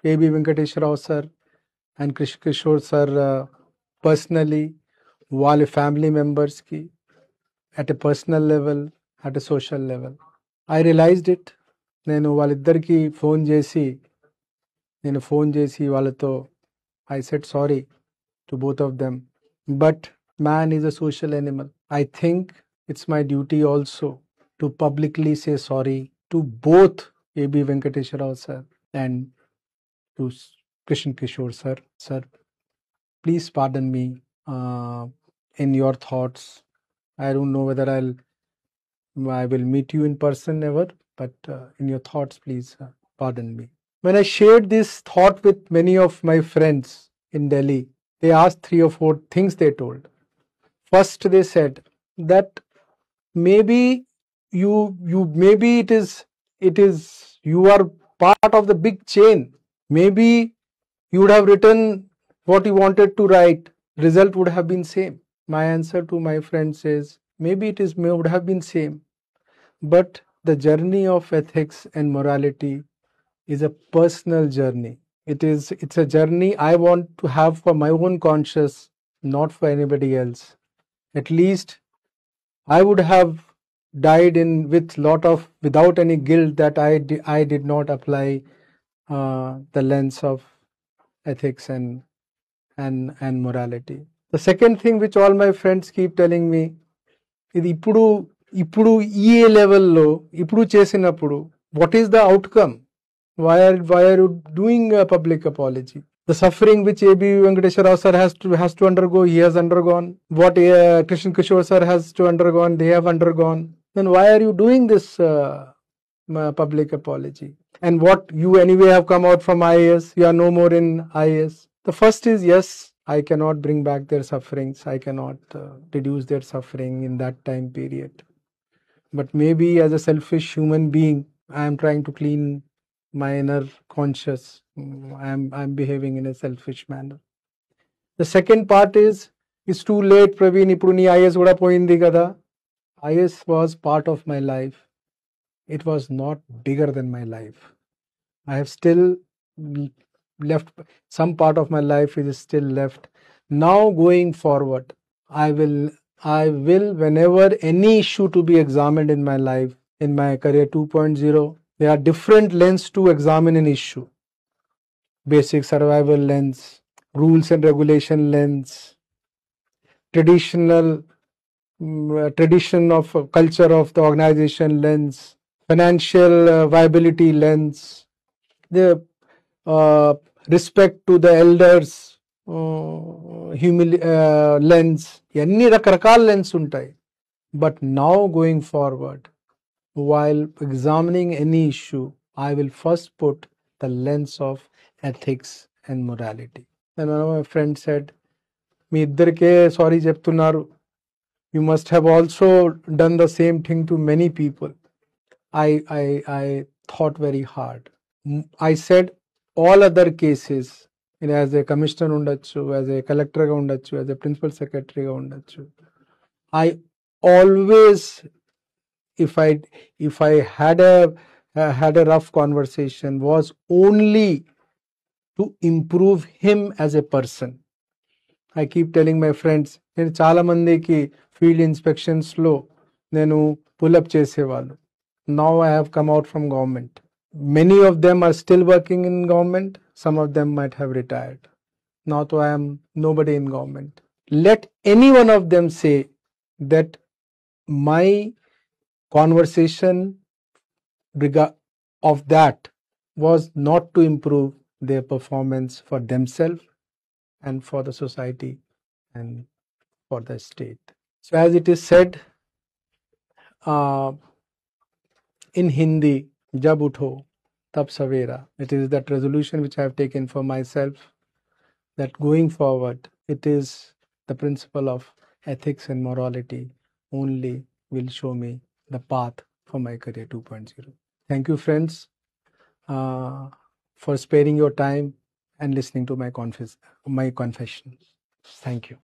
A.B. Venkateswara Rao sir and Kishore sir personally, వాళ్ళ family మెంబర్స్కి at a personal level, at a social level. I realized it. నేను వాళ్ళిద్దరికి phone చేసి వాళ్ళతో I said sorry to both of them. But man is a social animal. I think it's my duty also to publicly say sorry to both A.B. Venkateswara Rao sir and to Krishan Kishore sir. Sir, please pardon me in your thoughts. I don't know whether I will meet you in person ever, but in your thoughts, please pardon me. When I shared this thought with many of my friends in Delhi, they asked 3 or 4 things they told. First, they said that maybe maybe it is you are part of the big chain. Maybe you would have written what you wanted to write. Result would have been same. My answer to my friends is maybe would have been same. But the journey of ethics and morality is a personal journey. It's a journey I want to have for my own conscience, not for anybody else. At least I would have died without any guilt that I did not apply the lens of ethics and morality. The second thing which all my friends keep telling me, ఇది ఇప్పుడు ఈ లెవెల్లో ఇప్పుడు చేసినప్పుడు what is the outcome? Why are you doing a public apology? The suffering which A.B. Venkateswara Rao sir has to undergo, he has undergone. What Krishan Kishore sir has to undergone, they have undergone. Then why are you doing this public apology? And what you anyway have come out from IAS, you are no more in IAS. The first is, yes, I cannot bring back their sufferings. I cannot reduce their suffering in that time period. But maybe as a selfish human being, I am trying to clean my inner conscious. I am behaving in a selfish manner. The second part is, it's too late, Praveen. Ippudu nee IAS kuda poyindi kada. IAS was part of my life. It was not bigger than my life. I have still left some part of my life is still left. Now going forward, I will whenever any issue to be examined in my life, in my career 2.0, there are different lenses to examine an issue. Basic survival lens, rules and regulation lens, tradition of culture of the organization lens, financial viability lens, the respect to the elders lens. ఎన్ని రకరకాల lens ఉంటాయి. But now going forward, while examining any issue, I will first put the lens of ethics and morality. And one of my friends said, మీ ఇద్దరికే sorry చెప్తున్నారు, you must have also done the same thing to many people. I thought very hard. I said all other cases, as a commissioner ఉండొచ్చు, as a collector గా ఉండొచ్చు, as a principal secretary గా ఉండొచ్చు, I always, if I had a rough conversation, was only to improve him as a person. I keep telling my friends, నేను చాలా మందికి field inspections లో నేను పుల్అప్ చేసేవాళ్ళు. Now I have come out from government. Many of them are still working in government. Some of them might have retired. Now I am nobody in government. Let any one of them say that my conversation of that was not to improve their performance for themselves and for the society and for the state. So as it is said in Hindi, jab utho tab savera. It is that resolution which I have taken for myself, that going forward, it is the principle of ethics and morality only will show me the path for my career 2.0. Thank you, friends, for sparing your time and listening to my confessions. Thank you.